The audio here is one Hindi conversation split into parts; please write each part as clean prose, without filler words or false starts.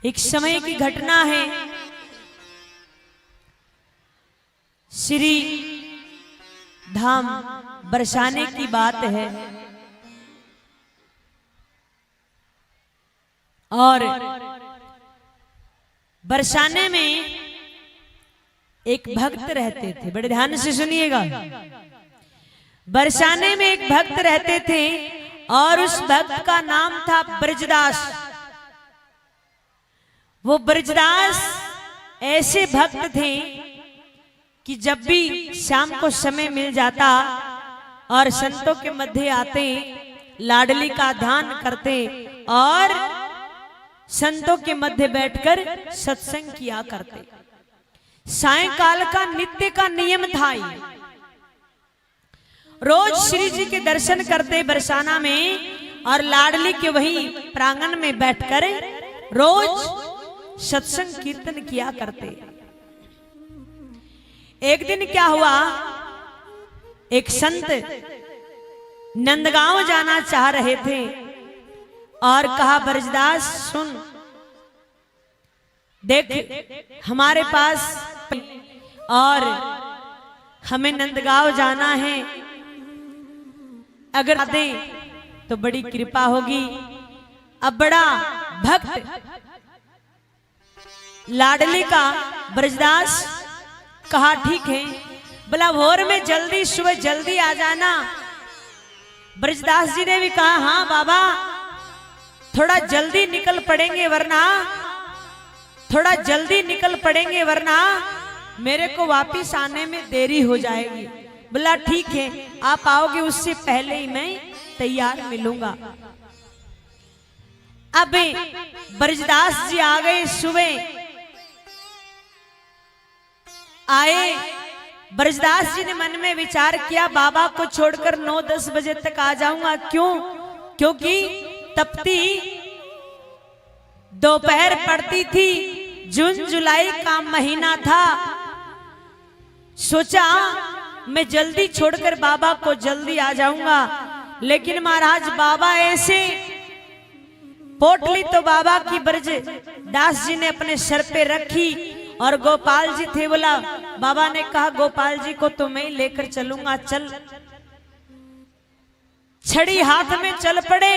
एक समय की घटना है। श्री धाम बरसाने की बात है और बरसाने में एक भक्त रहते थे। बड़े ध्यान से सुनिएगा। बरसाने में एक भक्त रहते थे और उस भक्त का नाम था ब्रजदास। वो ब्रजदास ऐसे भक्त थे कि जब भी शाम को समय मिल जाता और संतों के मध्य आते, लाडली का ध्यान करते और संतों के मध्य बैठकर सत्संग किया करते। सायंकाल का नित्य का नियम था ये। रोज श्री जी के दर्शन करते बरसाना में और लाडली के वही प्रांगण में बैठकर रोज सत्संग कीर्तन किया करते। एक दिन क्या हुआ, एक संत नंदगांव जाना चाह रहे थे और कहा, ब्रजदास सुन, देख हमारे पास और हमें नंदगांव जाना है, अगर दे तो बड़ी कृपा होगी। अब बड़ा भक्त लाडली का ब्रजदास कहा ठीक है, बोला भोर में जल्दी, सुबह जल्दी आ जाना। ब्रजदास जी ने भी कहा हाँ बाबा, थोड़ा जल्दी निकल पड़ेंगे वरना मेरे को वापिस आने में देरी हो जाएगी। बोला ठीक है, आप आओगे उससे पहले ही मैं तैयार मिलूंगा। अब ब्रजदास जी आ गए, सुबह आए। ब्रजदास जी ने मन में विचार किया, बाबा को छोड़कर 9-10 बजे तक आ जाऊंगा। क्यों? क्योंकि तपती दोपहर पड़ती थी, जून जुलाई का महीना था। सोचा मैं जल्दी छोड़कर बाबा को जल्दी आ जाऊंगा, लेकिन महाराज बाबा ऐसे पोटली तो बाबा की ब्रजदास जी ने अपने सर पे रखी और गोपाल जी थे। बोला, बाबा ने कहा गोपाल जी को तो मैं लेकर चलूंगा, चल। छड़ी हाथ में चल पड़े।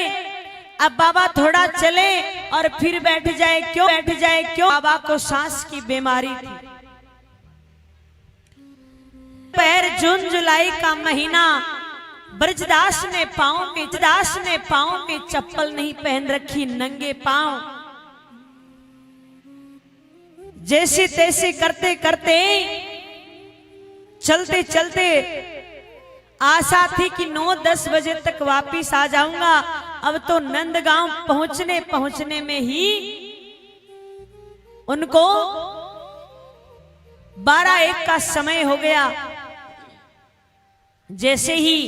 अब बाबा थोड़ा चले और फिर बैठ जाए। क्यों? बाबा को सांस की बीमारी थी। पैर जून जुलाई का महीना, ब्रजदास ने पांव में चप्पल नहीं पहन रखी, नंगे पांव। जैसे तैसे करते करते चलते आशा थी कि 9-10 बजे तक वापिस आ जाऊंगा। अब तो नंदगांव पहुंचने में ही उनको 12-1 का समय हो गया। जैसे ही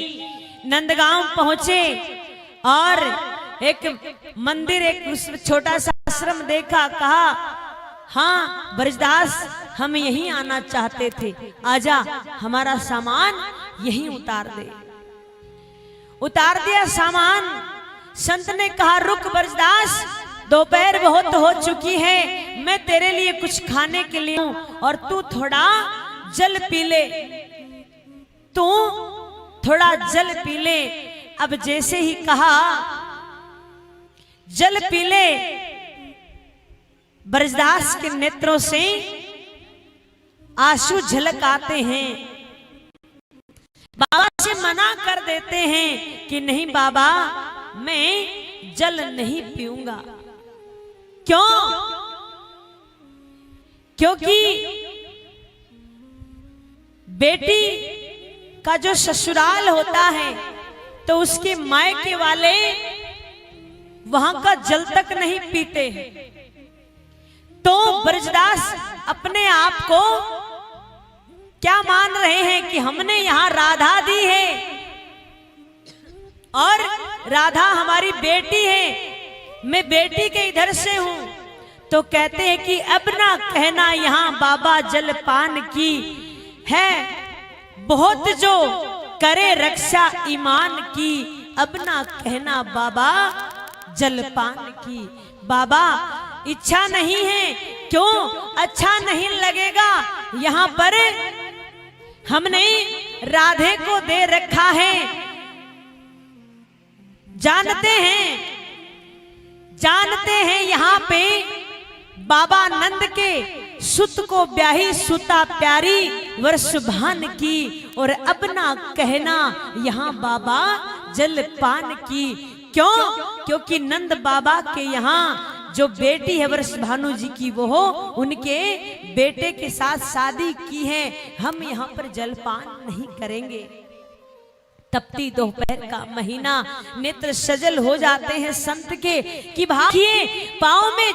नंदगांव पहुंचे और एक मंदिर, एक छोटा सा आश्रम देखा, कहा हाँ ब्रजदास, हम यहीं आना चाहते थे, आजा, हमारा सामान यहीं उतार दे। उतार दिया सामान। संत ने कहा रुक ब्रजदास, दोपहर बहुत हो चुकी है, मैं तेरे लिए कुछ खाने के लिए हूं और तू थोड़ा जल पी ले। अब जैसे ही कहा जल पी ले, ब्रजदास के नेत्रों से आंसू झलक आते हैं। बाबा से मना कर देते हैं कि नहीं बाबा, मैं जल नहीं पीऊंगा। क्यों? क्योंकि बेटी का जो ससुराल होता है तो उसके मायके वाले वहां का जल तक नहीं पीते हैं। तो ब्रजदास अपने आप को क्या मान रहे हैं कि हमने यहां राधा दी है और राधा हमारी बेटी है, मैं बेटी के इधर से हूं। तो कहते हैं कि अब ना कहना यहां बाबा जलपान की है, बहुत जो करे रक्षा ईमान की, अब ना कहना बाबा जलपान की। बाबा इच्छा नहीं है, क्यों अच्छा नहीं लगेगा? यहाँ पर हमने राधे को दे रखा है। जानते हैं यहाँ पे बाबा नंद के सुत को ब्याही सुता प्यारी वर्षभान की, और अब ना कहना यहाँ बाबा जलपान की। क्यों? क्योंकि नंद बाबा के यहाँ जो बेटी है वर्षभानु जी की, वो हो उनके बेटे के साथ शादी की है। हम यहाँ पर जलपान नहीं करेंगे। तपती दोपहर का महीना, नेत्र सजल हो जाते हैं संत के कि भाइये पाँव में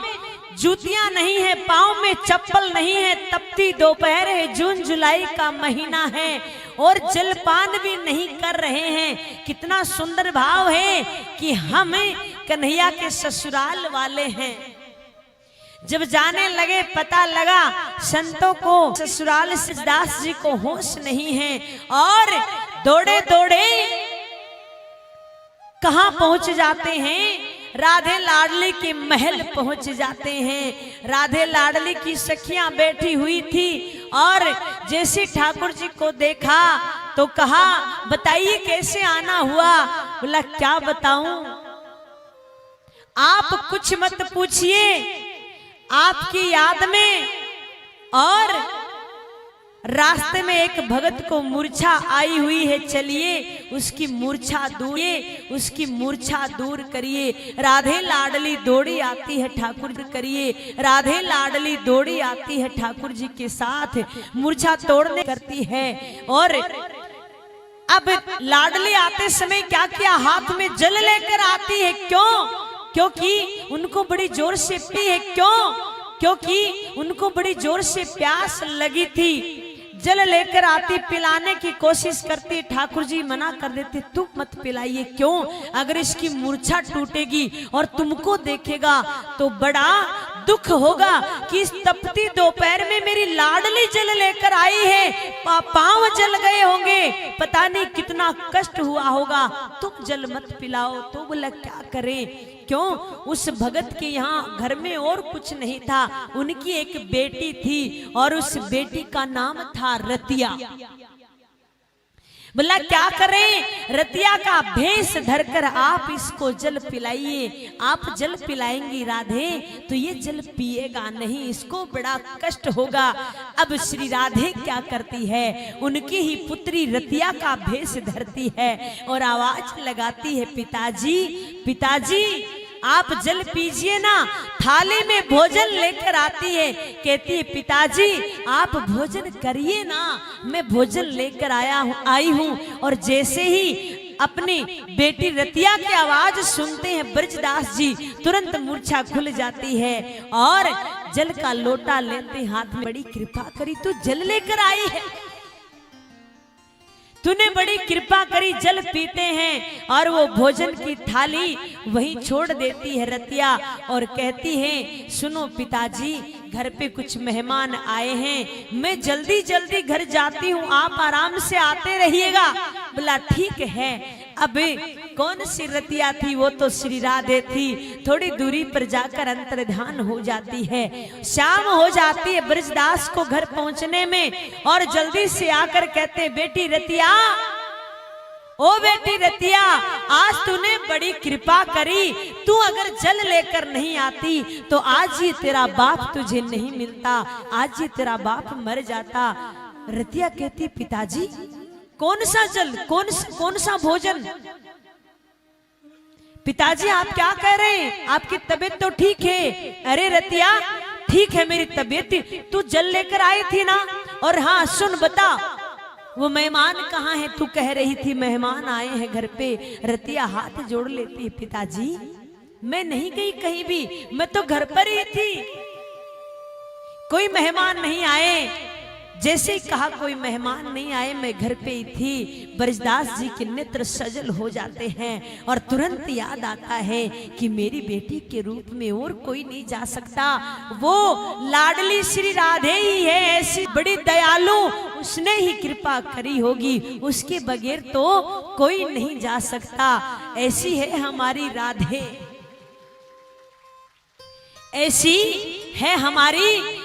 जूतियां नहीं है, पाँव में चप्पल नहीं है, तपती दोपहर है, जून जुलाई का महीना है और जलपान भी नहीं कर रहे हैं। कितना सुंदर भाव है कि हम कन्हैया के ससुराल वाले हैं। जब जाने लगे पता लगा संतों को ससुराल से दास जी को होश नहीं है, और दौड़े दौड़े कहां पहुंच जाते हैं? राधे लाडली के महल पहुंच जाते हैं। राधे लाडली की सखियां बैठी हुई थी और जैसे ठाकुर जी को देखा तो कहा, बताइए कैसे आना हुआ? बोला क्या बताऊं, आप कुछ मत पूछिए, आपकी याद में और रास्ते में एक भगत को मूर्छा आई हुई है, चलिए उसकी मूर्छा दूर करिए। राधे लाडली दौड़ी आती है ठाकुर करिए, राधे लाडली दौड़ी आती है ठाकुर जी के साथ, मूर्छा तोड़ने करती है। और अब लाडली आते समय क्या किया? हाथ में जल लेकर आती है। क्यों? क्योंकि उनको बड़ी जोर से पी है। क्यों? क्योंकि उनको बड़ी जोर से प्यास लगी थी। जल लेकर आती, पिलाने की कोशिश करती, ठाकुर जी मना कर देते, तुम मत पिलाइए। क्यों? अगर इसकी मूर्छा टूटेगी और तुमको देखेगा तो बड़ा दुख होगा कि इस तपती दोपहर में मेरी लाडली जल लेकर आई है, पांव जल गए होंगे, पता नहीं कितना कष्ट हुआ होगा, तुम जल मत पिलाओ। तो बोला क्या करें? क्यों? उस भगत के यहाँ घर में और कुछ नहीं था, उनकी एक बेटी थी और उस बेटी का नाम था रतिया। बोला क्या करें? रतिया का भेष धरकर आप इसको जल पिलाइए। आप जल पिलाएंगी राधे तो ये जल पिएगा नहीं, इसको बड़ा कष्ट होगा। अब श्री राधे क्या करती है? उनकी ही पुत्री रतिया का भेष धरती है और आवाज लगाती है, पिताजी पिताजी आप जल पीजिए ना। थाली में भोजन लेकर आती है, कहती है पिताजी आप भोजन करिए ना, मैं भोजन लेकर आई हूँ। और जैसे ही अपनी बेटी रतिया की आवाज सुनते हैं ब्रजदास जी, तुरंत मूर्छा खुल जाती है और जल का लोटा लेते हाथ में, बड़ी कृपा करी तू जल लेकर आई है, तूने बड़ी कृपा करी, जल पीते हैं। और वो भोजन की थाली वहीं छोड़ देती है रतिया और कहती है, सुनो पिताजी घर पे कुछ मेहमान आए हैं, मैं जल्दी जल्दी घर जाती हूँ, आप आराम से आते रहिएगा। बोला ठीक है। अब कौन सी रतिया थी? वो तो श्री राधे थी। थोड़ी दूरी पर जाकर अंतर्ध्यान हो जाती है। शाम हो जाती है ब्रजदास को घर पहुंचने में और जल्दी से आकर कहते, बेटी रतिया, ओ बेटी रतिया, आज तूने बड़ी कृपा करी, तू अगर जल लेकर नहीं आती तो आज ये तेरा बाप तुझे नहीं मिलता, आज ये तेरा बाप मर जाता। रतिया कहती, पिताजी कौन सा जल, कौन सा भोजन? पिताजी आप क्या कह रहे हैं? आपकी तबीयत तो ठीक है। अरे रतिया ठीक है मेरी तबीयत, तू जल लेकर आई थी ना। और हाँ सुन बता, वो मेहमान कहाँ है? तू कह रही थी मेहमान आए हैं घर पे। रतिया हाथ जोड़ लेती है, पिताजी मैं नहीं गई कहीं भी, मैं तो घर पर ही थी, कोई मेहमान नहीं आए। जैसे ही कहा कोई मेहमान नहीं आए, मैं घर पे ही थी। ब्रजदास जी के नेत्र सजल हो जाते हैं और तुरंत याद आता है कि मेरी बेटी के रूप में और कोई नहीं जा सकता, वो लाडली श्री राधे ही है, ऐसी बड़ी दयालु, उसने ही कृपा करी होगी, उसके बगैर तो कोई नहीं जा सकता, ऐसी है हमारी राधे। ऐसी है हमारी